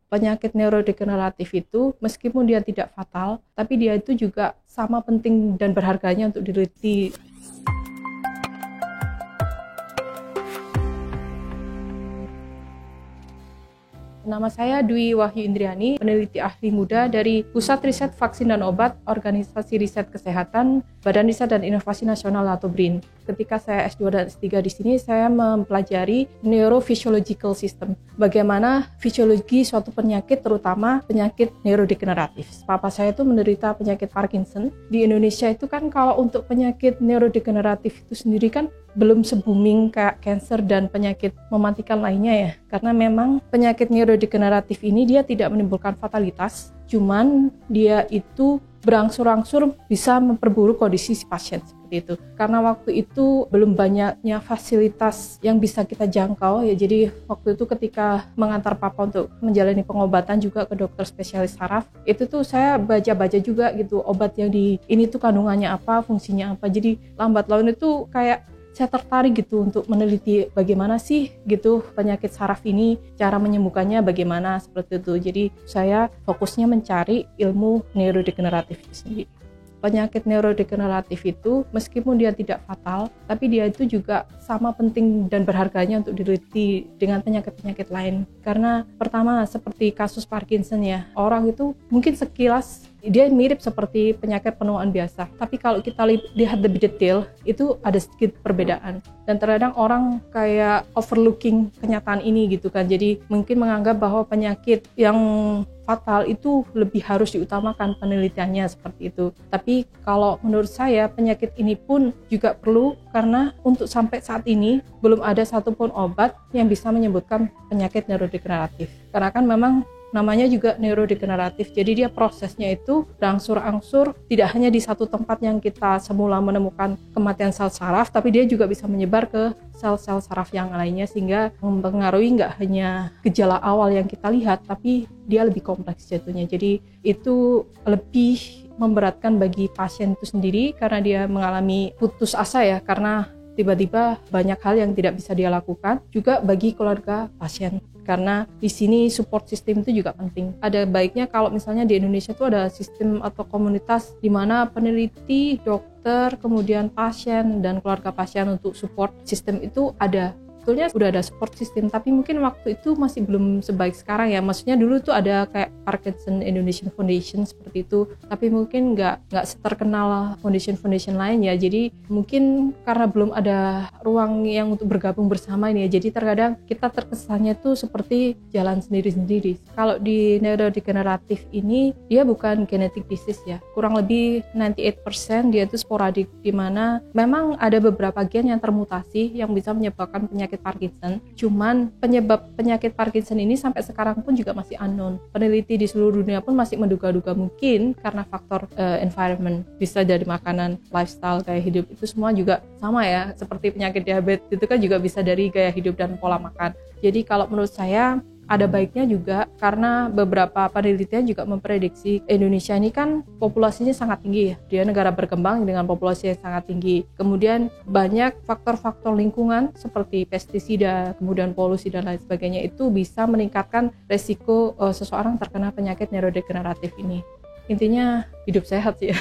penyakit neurodegeneratif itu meskipun dia tidak fatal, tapi dia itu juga sama penting dan berharganya untuk diteliti. Nama saya Dwi Wahyu Indriani, peneliti ahli muda dari Pusat Riset Vaksin dan Obat, Organisasi Riset Kesehatan, Badan Riset dan Inovasi Nasional atau BRIN. Ketika saya S2 dan S3 di sini, saya mempelajari neurophysiological system. Bagaimana fisiologi suatu penyakit, terutama penyakit neurodegeneratif. Papa saya itu menderita penyakit Parkinson. Di Indonesia itu kan kalau untuk penyakit neurodegeneratif itu sendiri kan belum se-booming kayak kanker dan penyakit mematikan lainnya ya. Karena memang penyakit neurodegeneratif ini dia tidak menimbulkan fatalitas, cuman dia itu berangsur-angsur bisa memperburuk kondisi si pasien seperti itu. Karena waktu itu belum banyaknya fasilitas yang bisa kita jangkau ya. Jadi waktu itu ketika mengantar papa untuk menjalani pengobatan juga ke dokter spesialis saraf, itu tuh saya baca-baca juga gitu obat yang di ini tuh kandungannya apa, fungsinya apa. Jadi lambat laun itu kayak saya tertarik gitu untuk meneliti bagaimana sih gitu penyakit saraf ini, cara menyembuhkannya bagaimana seperti itu. Jadi saya fokusnya mencari ilmu neurodegeneratif itu sendiri. Penyakit neurodegeneratif itu meskipun dia tidak fatal, tapi dia itu juga sama penting dan berharganya untuk diteliti dengan penyakit-penyakit lain. Karena pertama seperti kasus Parkinson ya, orang itu mungkin sekilas dia mirip seperti penyakit penuaan biasa, tapi kalau kita lihat lebih detail itu ada sedikit perbedaan, dan terkadang orang kayak overlooking kenyataan ini gitu kan. Jadi mungkin menganggap bahwa penyakit yang fatal itu lebih harus diutamakan penelitiannya seperti itu. Tapi kalau menurut saya penyakit ini pun juga perlu, karena untuk sampai saat ini belum ada satupun obat yang bisa menyembuhkan penyakit neurodegeneratif. Karena kan memang namanya juga neurodegeneratif, jadi dia prosesnya itu berangsur-angsur, tidak hanya di satu tempat yang kita semula menemukan kematian sel saraf, tapi dia juga bisa menyebar ke sel-sel saraf yang lainnya, sehingga mempengaruhi nggak hanya gejala awal yang kita lihat, tapi dia lebih kompleks jatuhnya. Jadi itu lebih memberatkan bagi pasien itu sendiri, karena dia mengalami putus asa ya, karena tiba-tiba banyak hal yang tidak bisa dia lakukan, juga bagi keluarga pasien. Karena di sini support system itu juga penting. Ada baiknya kalau misalnya di Indonesia itu ada sistem atau komunitas di mana peneliti, dokter, kemudian pasien dan keluarga pasien untuk support system itu ada. Sebetulnya udah ada support system, tapi mungkin waktu itu masih belum sebaik sekarang ya. Maksudnya dulu tuh ada kayak Parkinson Indonesian Foundation seperti itu, tapi mungkin nggak seterkenal foundation lain ya. Jadi mungkin karena belum ada ruang yang untuk bergabung bersama ini ya, jadi terkadang kita terkesannya tuh seperti jalan sendiri-sendiri. Kalau di neurodegeneratif ini dia bukan genetic disease ya, kurang lebih 98% dia itu sporadik, di mana memang ada beberapa gen yang termutasi yang bisa menyebabkan penyakit Parkinson. Cuman penyebab penyakit Parkinson ini sampai sekarang pun juga masih unknown. Peneliti di seluruh dunia pun masih menduga-duga, mungkin karena faktor environment, bisa dari makanan, lifestyle, gaya hidup, itu semua juga sama ya. Seperti penyakit diabetes itu kan juga bisa dari gaya hidup dan pola makan. Jadi kalau menurut saya ada baiknya juga, karena beberapa penelitian juga memprediksi Indonesia ini kan populasinya sangat tinggi ya. Dia negara berkembang dengan populasi yang sangat tinggi. Kemudian banyak faktor-faktor lingkungan seperti pestisida, kemudian polusi dan lain sebagainya, itu bisa meningkatkan resiko seseorang terkena penyakit neurodegeneratif ini. Intinya hidup sehat sih ya.